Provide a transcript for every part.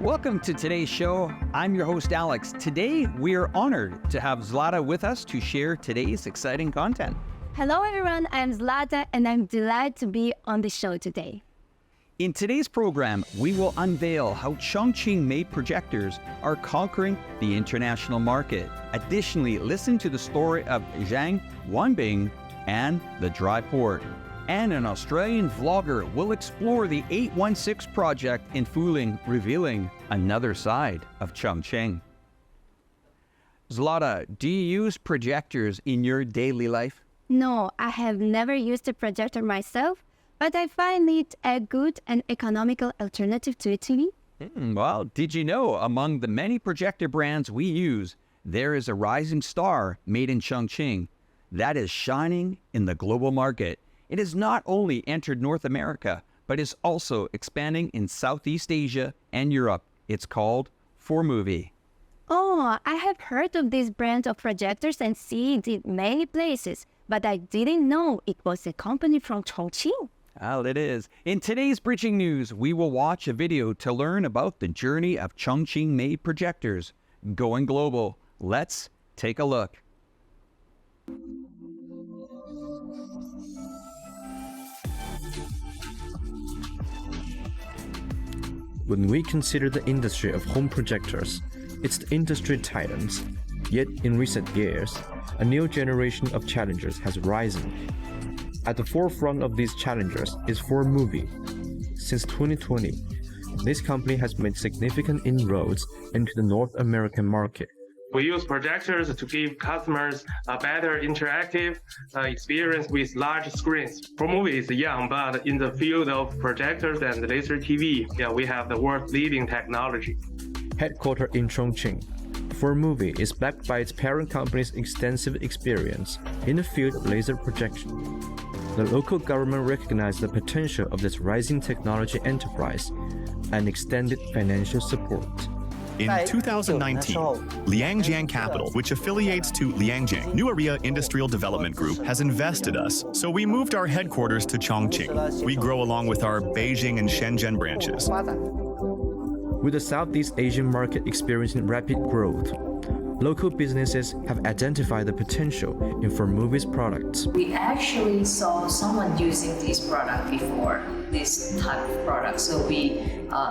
Welcome to today's show. I'm your host, Alex. Today, we are honored to have Zlata with us to share today's exciting content. Hello, everyone. I'm Zlata, and I'm delighted to be on the show today. In today's program, we will unveil how Chongqing-made projectors are conquering the international market. Additionally, listen to the story of Zhang Wanbing and the dry port. And an Australian vlogger will explore the 816 project in Fuling, revealing another side of Chongqing. Zlata, do you use projectors in your daily life? No, I have never used a projector myself, but I find it a good and economical alternative to a TV. Well, did you know among the many projector brands we use, there is a rising star made in Chongqing that is shining in the global market. It has not only entered North America, but is also expanding in Southeast Asia and Europe. It's called 4Movie. Oh, I have heard of this brand of projectors and see it in many places, but I didn't know it was a company from Chongqing. Well, it is. In today's Bridging News, we will watch a video to learn about the journey of Chongqing-made projectors going global. Let's take a look. When we consider the industry of home projectors, it's the industry titans. Yet in recent years, a new generation of challengers has risen. At the forefront of these challengers is 4Movie. Since 2020, this company has made significant inroads into the North American market. We use projectors to give customers a better interactive experience with large screens. 4Movie is young, but in the field of projectors and laser TV, we have the world's leading technology. Headquartered in Chongqing, 4Movie is backed by its parent company's extensive experience in the field of laser projection. The local government recognized the potential of this rising technology enterprise and extended financial support. In 2019, Liangjiang Capital, which affiliates to Liangjiang New Area Industrial Development Group, has invested us, so we moved our headquarters to Chongqing. We grow along with our Beijing and Shenzhen branches. With the Southeast Asian market experiencing rapid growth, local businesses have identified the potential in 4Movie's products. We actually saw someone using this product before, this type of product. So we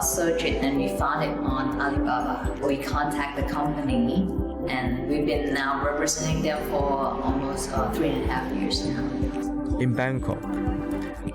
searched it and we found it on Alibaba. We contact the company and we've been now representing them for almost 3.5 years now. In Bangkok,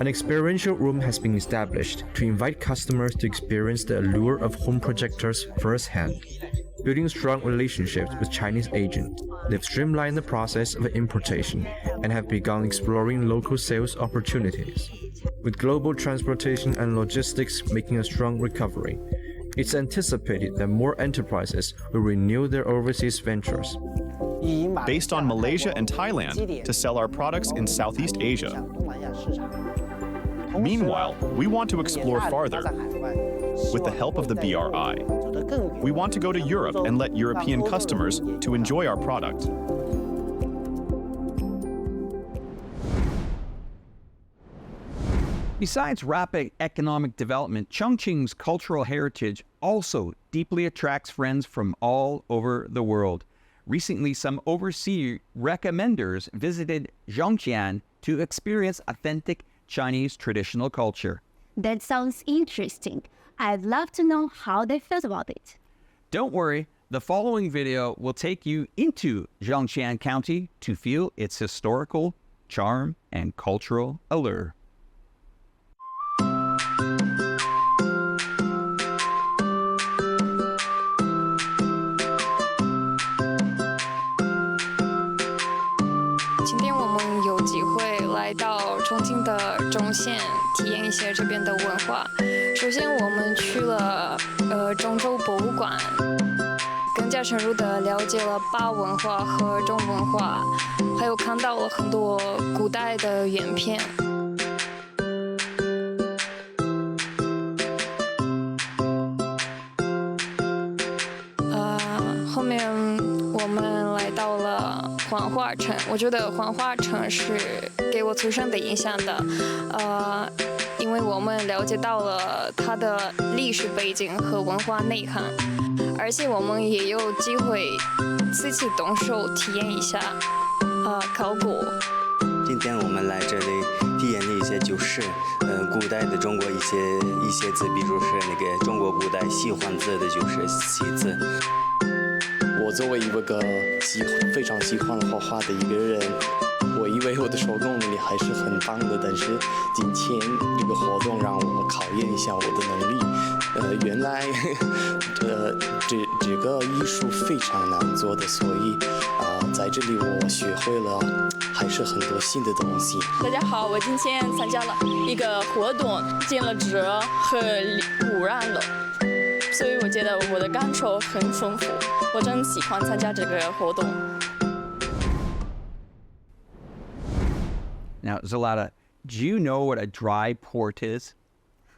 an experiential room has been established to invite customers to experience the allure of home projectors firsthand. Building strong relationships with Chinese agents, they've streamlined the process of importation and have begun exploring local sales opportunities. With global transportation and logistics making a strong recovery, it's anticipated that more enterprises will renew their overseas ventures. Based on Malaysia and Thailand to sell our products in Southeast Asia. Meanwhile, we want to explore farther with the help of the BRI. We want to go to Europe and let European customers to enjoy our product. Besides rapid economic development, Chongqing's cultural heritage also deeply attracts friends from all over the world. Recently, some overseas recommenders visited Zhongqiang to experience authentic Chinese traditional culture. That sounds interesting. I'd love to know how they felt about it. Don't worry, the following video will take you into Zhongqiang County to feel its historical charm and cultural allure. Today 我们有机会来到重庆的中县，体验一些这边的文化。首先，我们去了中州博物馆，更加深入地了解了巴文化和中文化，还有看到了很多古代的原片。后面我们来到了黄花城，我觉得黄花城是给我最深的印象的。因为我们了解到了它的历史背景和文化内涵，而且我们也有机会自己动手体验一下考古。今天我们来这里体验了一些就是古代的中国一些字，比如是那个中国古代喜欢字的就是喜字。我作为一个非常喜欢画画的一个人，我以为我的手工能力还是很棒的，但是今天这个活动让我考验一下我的能力。原来这个艺术非常难做的，所以在这里我学会了还是很多新的东西。大家好，我今天参加了一个活动，见了哲和古然了，所以我觉得我的感受很丰富，我真喜欢参加这个活动。Now, Zalata, do you know what a dry port is?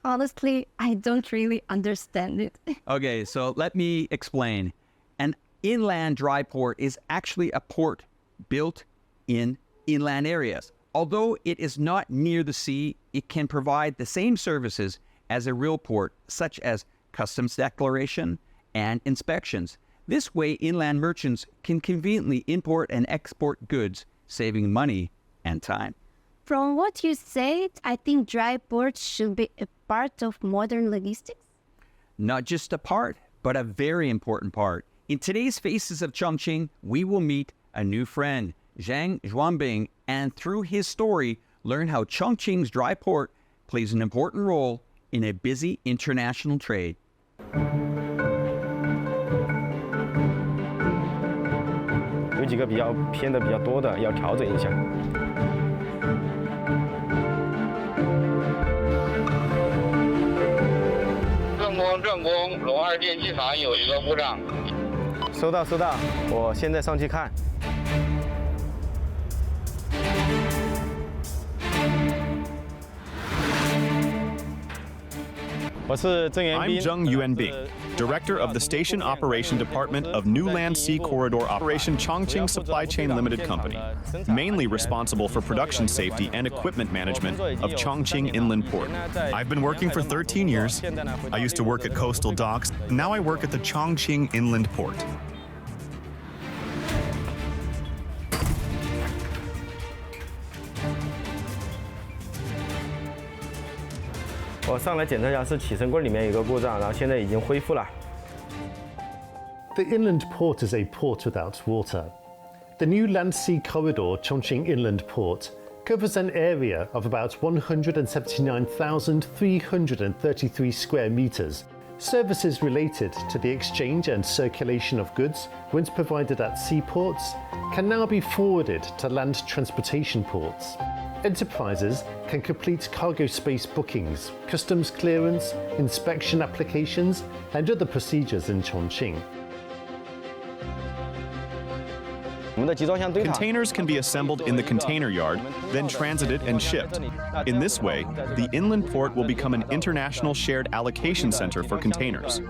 Honestly, I don't really understand it. Okay, so let me explain. An inland dry port is actually a port built in inland areas. Although it is not near the sea, it can provide the same services as a real port, such as customs declaration and inspections. This way, inland merchants can conveniently import and export goods, saving money and time. From what you said, I think dry ports should be a part of modern logistics. Not just a part, but a very important part. In today's Faces of Chongqing, we will meet a new friend, Zhang Zhuanbing, and through his story, learn how Chongqing's dry port plays an important role in a busy international trade. 有几个偏的比较多的，要调整一下。正宫龙二电机房有一个故障。收到，我现在上去看。我是郑元斌。 I'm Zheng Yuanbing, Director of the Station Operation Department of New Land Sea Corridor Operation Chongqing Supply Chain Limited Company, mainly responsible for production safety and equipment management of Chongqing Inland Port. I've been working for 13 years. I used to work at coastal docks. Now I work at the Chongqing Inland Port. 我上来检查一下，是起升柜里面有个故障，然后现在已经恢复了。The inland port is a port without water. The new land sea corridor, Chongqing Inland Port, covers an area of about 179,333 square meters. Services related to the exchange and circulation of goods, once provided at seaports, can now be forwarded to land transportation ports. Enterprises can complete cargo space bookings, customs clearance, inspection applications, and other procedures in Chongqing. Containers can be assembled in the container yard, then transited and shipped. In this way, the inland port will become an international shared allocation center for containers.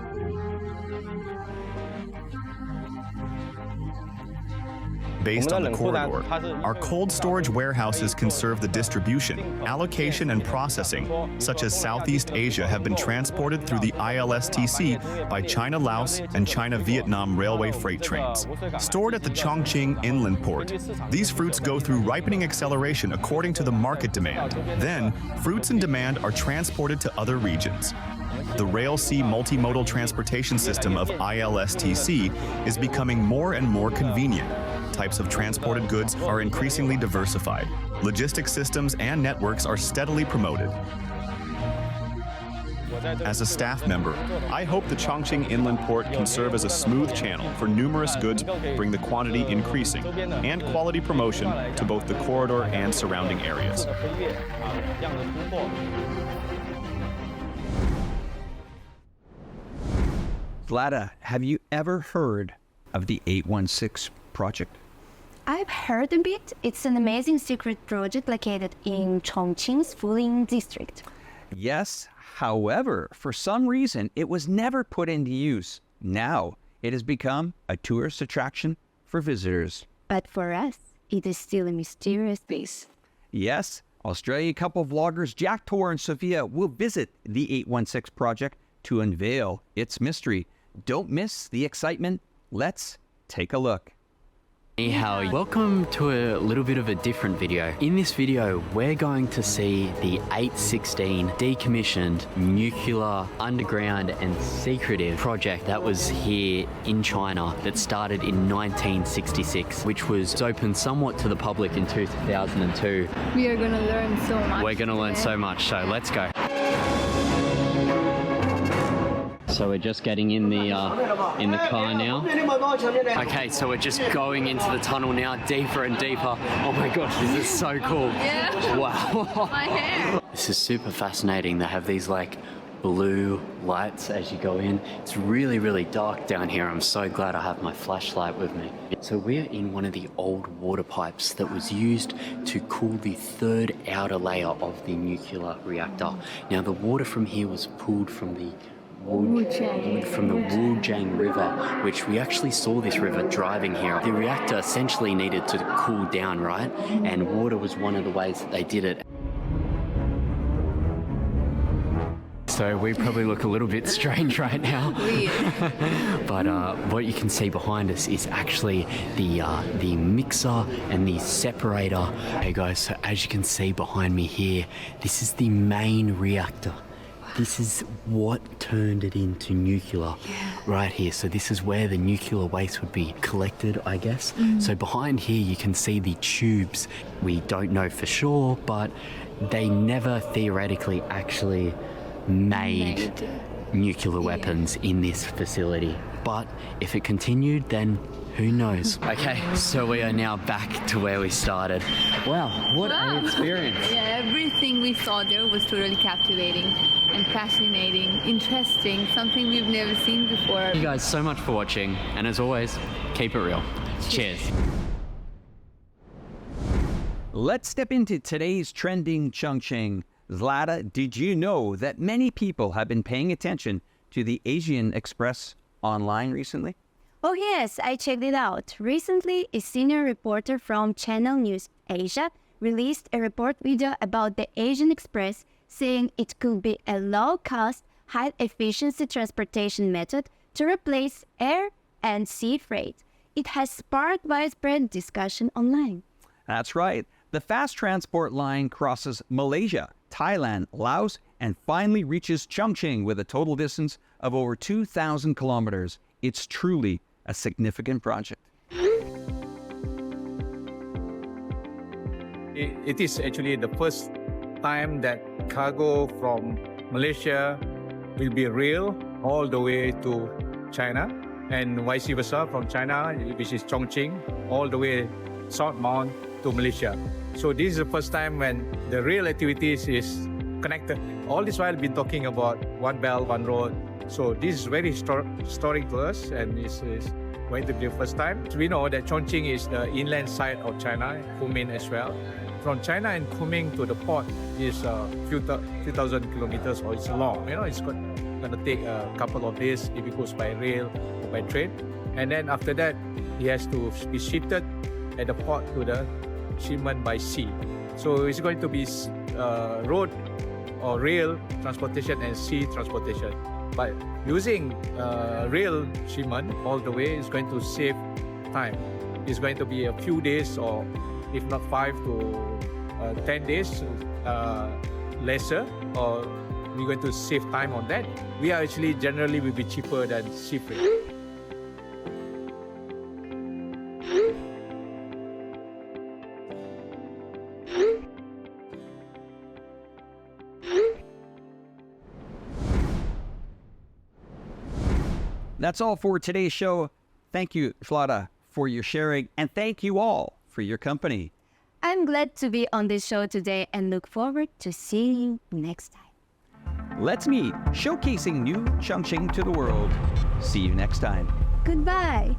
Based on the corridor, our cold storage warehouses can serve the distribution, allocation, and processing, such as Southeast Asia have been transported through the ILSTC by China-Laos and China-Vietnam railway freight trains. Stored at the Chongqing Inland Port, these fruits go through ripening acceleration according to the market demand. Then, fruits in demand are transported to other regions. The Rail Sea multimodal transportation system of ILSTC is becoming more and more convenient. Types of transported goods are increasingly diversified. Logistics systems and networks are steadily promoted. As a staff member, I hope the Chongqing Inland Port can serve as a smooth channel for numerous goods, bring the quantity increasing, and quality promotion to both the corridor and surrounding areas. Zlata, have you ever heard of the 816 project? I've heard of it. It's an amazing secret project located in Chongqing's Fuling district. Yes, however, for some reason, it was never put into use. Now, it has become a tourist attraction for visitors. But for us, it is still a mysterious place. Yes, Australian couple vloggers Jack Tor and Sophia will visit the 816 project to unveil its mystery. Don't miss the excitement. Let's take a look. Hey, how? Welcome to a little bit of a different video. In this video, we're going to see the 816 decommissioned nuclear underground and secretive project that was here in China that started in 1966, which was opened somewhat to the public in 2002. We are going to learn so much. We're going to learn so much, so let's go. So we're just getting in the car now. Okay, so we're just going into the tunnel now, deeper and deeper. Oh my gosh, this is so cool. Yeah. Wow. My hair. This is super fascinating. They have these like blue lights as you go in. It's really, really dark down here. I'm so glad I have my flashlight with me. So we're in one of the old water pipes that was used to cool the third outer layer of the nuclear reactor. Now the water from here was pulled from the Wujiang River, which we actually saw this river driving here. The reactor essentially needed to cool down, right? And water was one of the ways that they did it. So we probably look a little bit strange right now. But what you can see behind us is actually the mixer and the separator. Hey guys, so as you can see behind me here, this is the main reactor. This is what turned it into nuclear right here. So this is where the nuclear waste would be collected, I guess. So behind here you can see the tubes. We don't know for sure, but they never theoretically actually made nuclear weapons in this facility. But if it continued, then who knows? Okay, so we are now back to where we started. Wow, what an experience. Yeah, everything we saw there was totally captivating and fascinating, interesting, something we've never seen before. Thank you guys so much for watching, and as always, keep it real. Cheers. Let's step into today's trending Chongqing. Zlata, did you know that many people have been paying attention to the Asian Express online recently? Oh yes, I checked it out. Recently, a senior reporter from Channel News Asia released a report video about the Asian Express, saying it could be a low-cost, high-efficiency transportation method to replace air and sea freight. It has sparked widespread discussion online. That's right. The fast transport line crosses Malaysia, Thailand, Laos, and finally reaches Chongqing with a total distance of over 2,000 kilometers. It's truly a significant project. It is actually the first time that cargo from Malaysia will be rail all the way to China, and vice versa from China, which is Chongqing, all the way southbound to Malaysia. So this is the first time when the rail activities is connected. All this while we've been talking about one belt, one road. So this is very historic to us, and this is going to be the first time. So we know that Chongqing is the inland side of China, Kunming as well. From China and Kunming to the port is a few thousand kilometers, or it's long. You know, it's going to take a couple of days if it goes by rail or by train. And then after that, it has to be shifted at the port to the shipment by sea. So it's going to be road or rail transportation and sea transportation. But using rail shipment all the way is going to save time. It's going to be a few days, or if not 5 to 10 days lesser, or we're going to save time on that. We are actually generally will be cheaper than sea freight. That's all for today's show. Thank you, Zlata, for your sharing, and thank you all for your company. I'm glad to be on this show today and look forward to seeing you next time. Let's meet, showcasing new Chongqing to the world. See you next time. Goodbye.